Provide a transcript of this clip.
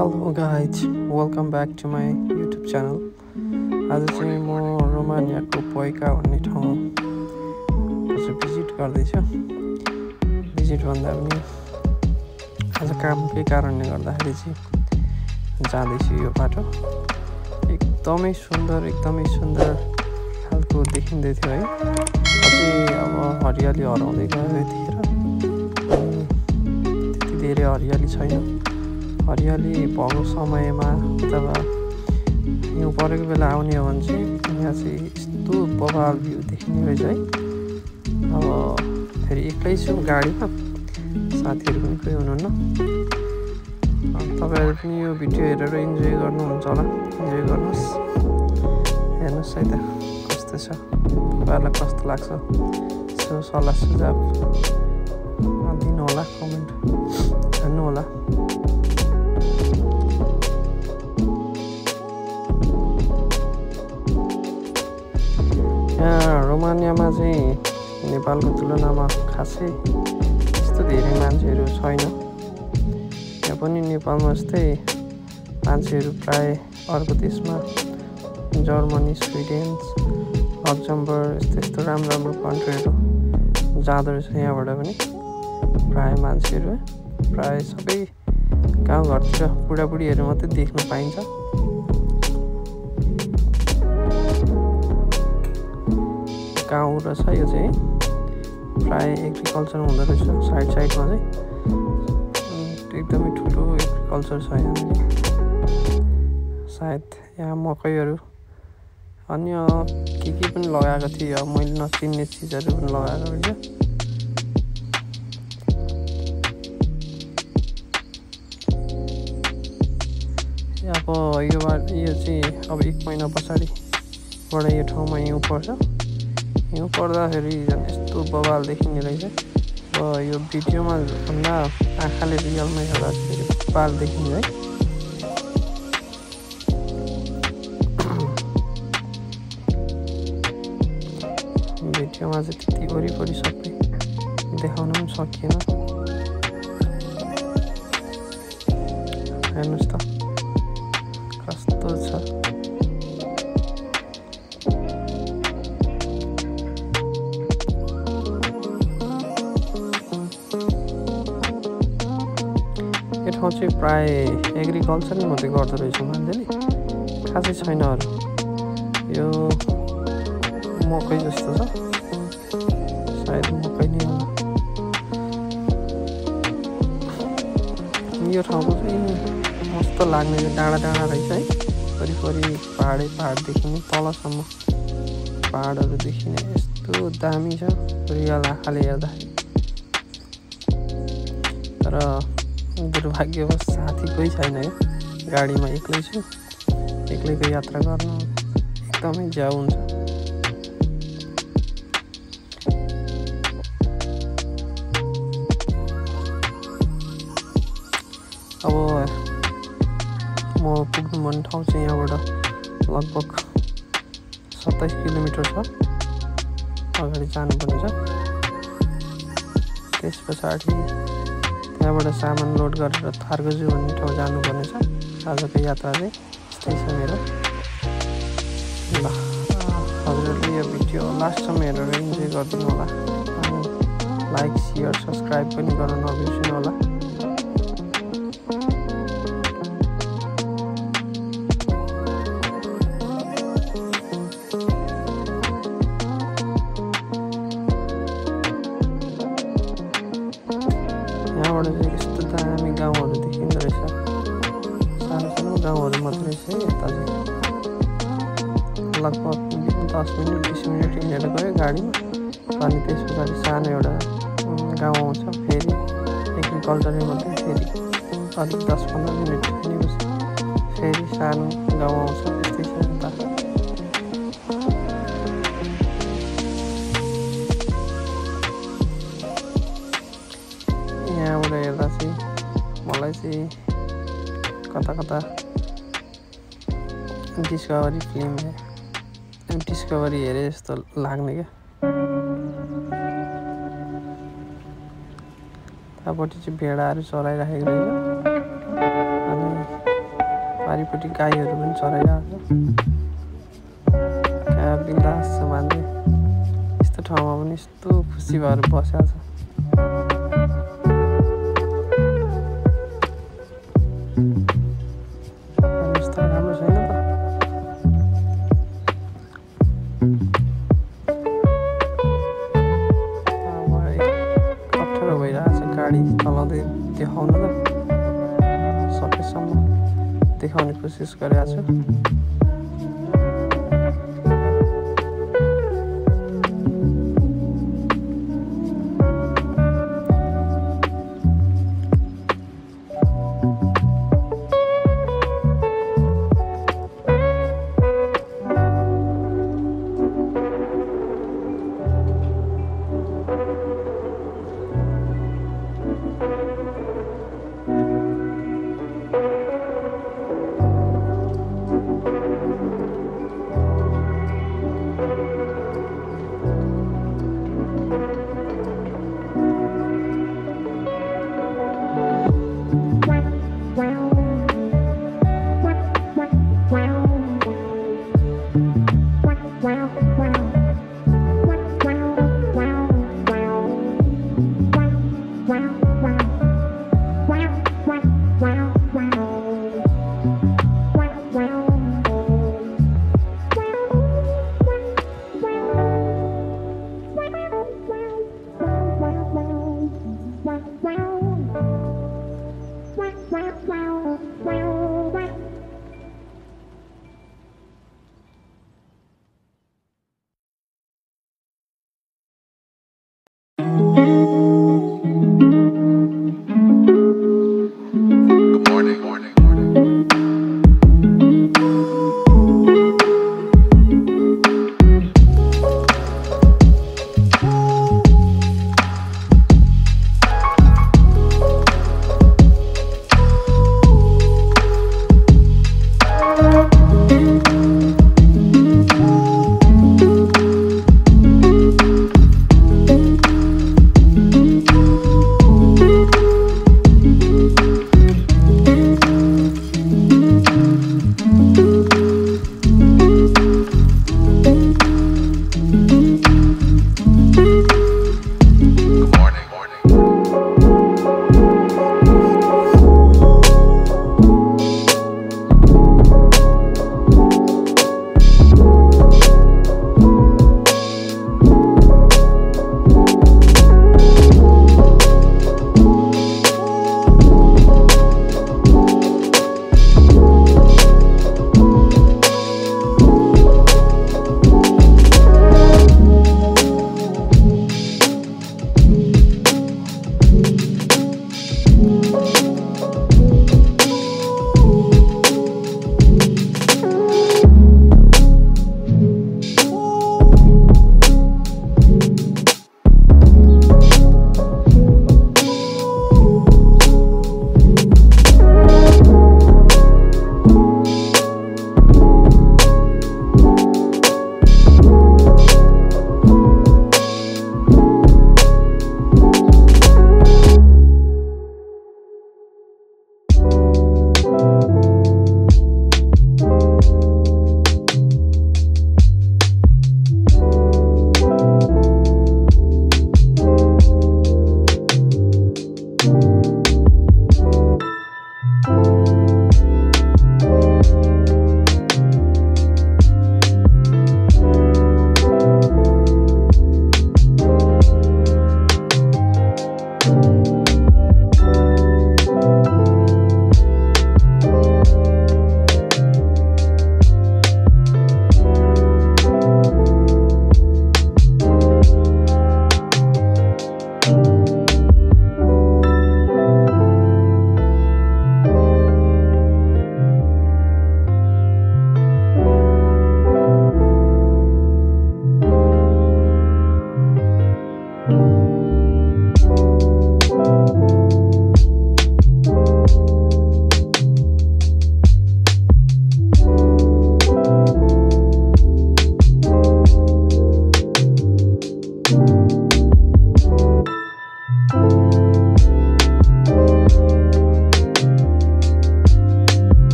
Hello guys, welcome back to my YouTube channel. आज चाहिँ म रोमानियाको पोइका भन्ने ठाउँ भिजिट गर्दैछु। भिजिट भन्दा पनि आज कामकै कारणले गर्दाखेरि चाहिँ जाँदैछु यो बाटो। एकदमै सुन्दर खालको देखिँदै थियो है। अझै अब हरियाली हराउँदै गयो यतिखेर। त्यति धेरै हरियाली छैन। हरियाली भएको समयमा अथवा हिउँ परेको बेला आउने हो भने चाहिँ यहाँ चाहिँ यस्तो बवाल भ्यू देखिने रहेछ है। अब फेरि एक्लै छु गाडीमा, साथीहरू पनि कोही हुनुहुन्न। तपाईँहरू पनि यो भिडियो हेरेर इन्जोय गर्नुहुन्छ होला, इन्जोय गर्नुहोस्। हेर्नुहोस् है त कस्तो छ, तपाईँहरूलाई कस्तो लाग्छ यसो सल्लाह सुझाव दिनु होला, कमेन्ट हान्नु होला। यहाँ रोमानियामा चाहिँ नेपालको तुलनामा खासै त्यस्तो धेरै मान्छेहरू छैन। यहाँ पनि नेपालमा जस्तै मान्छेहरू प्राय अर्को देशमा जर्मनी, स्विडेन, लक्जमबर्ग यस्तो राम्रो कन्ट्रीहरू जाँदो रहेछ। यहाँबाट पनि प्राय मान्छेहरू प्राय सबै गाउँघरतिर बुढाबुढीहरू मात्रै देख्न पाइन्छ। गाउँ रहेछ यो चाहिँ, प्राय एग्रिकल्चर हुँदो रहेछ साइडमा चाहिँ। एकदमै ठुलो एग्रिकल्चर छ यहाँ। सायद यहाँ मकैहरू अन्य के पनि लगाएको थिएँ, अब मैले नचिन्ने चिजहरू पनि लगाएको रहेछ। अब यो चाहिँ अब 1 महिना पछाडिबाट यो ठाउँमा हिउँ पर्छ। हिउँ पर्दाखेरि झन् यस्तो बवाल देखिने रहेछ। अब यो भिडियोमा भन्दा आँखाले रियलमा हेर्दाखेरि बवाल देखिन्छ है। भिडियोमा चाहिँ त्यति वरिपरि सबै देखाउन पनि सकिएन। हेर्नुहोस् त कस्तो छ। यो ठाउँ चाहिँ प्राय एग्रिकल्चर नै मात्रै गर्दो रहेछ मान्छेले, खासै छैन अरू। यो मकै जस्तो छ, सायद मकै नै होला। यो ठाउँको चाहिँ मस्त लाग्ने डाँडा रहेछ है। वरिपरि पहाड देखिने, तलसम्म पहाडहरू देखिने, यस्तो दामी छ रियल आँखाले हेर्दाखेरि। तर दुर्भाग्यवश साथी कोही छैन है, गाडीमा एक्लै छु। एक्लैको यात्रा गर्न एकदमै ज्याउ हुन्छ। अब म पुग्नुपर्ने ठाउँ चाहिँ यहाँबाट लगभग 27 किलोमिटर छ। अगाडि जानुपर्ने छ। त्यस पछाडि त्यहाँबाट सामान लोड गरेर थार्गजु भन्ने ठाउँ जानुपर्ने छ। आजको यात्रा चाहिँ यस्तै छ मेरो। ल हजुरहरूले यो भिडियो लास्टसम्म हेरेर इन्जोय गरिदिनु होला। अनि लाइक, सेयर, सब्सक्राइब पनि गर्न नबिर्सिनु होला। यहाँबाट चाहिँ यस्तो दामी गाउँहरू देखिँदो रहेछ। सानो गाउँहरू मात्रै रहेछ है यता चाहिँ। लगभग 10 मिनट 20 मिनट हिँडेर गयो गाडीमा। अनि त्यस पछाडि सानो एउटा गाउँ आउँछ, फेरि एग्रिकल्चरै मात्रै। फेरि अलिक 10-15 मिनट हिँडेपछि फेरि सानो गाउँ आउँछ। त्यस्तै छ यता। यहाँबाट हेर्दा चाहिँ मलाई चाहिँ कता डिस्कभरी फिल्म डिस्कभरी हेरे जस्तो लाग्ने क्या। त्यहाँपट्टि चाहिँ भेडाहरू चराइराखेको रहेछ। अनि यतापट्टि गाईहरू पनि चराइरहेको छ क्या बिन्दास छ मान्छे यस्तो ठाउँमा पनि यस्तो खुसी भएर बसेको छ यस्तो राम्रो छैन त अप्ठ्यारो भइरहेको छ गाडी चलाउँदै देखाउन त सकेसम्म देखाउने कोसिस गरेको छु Wow.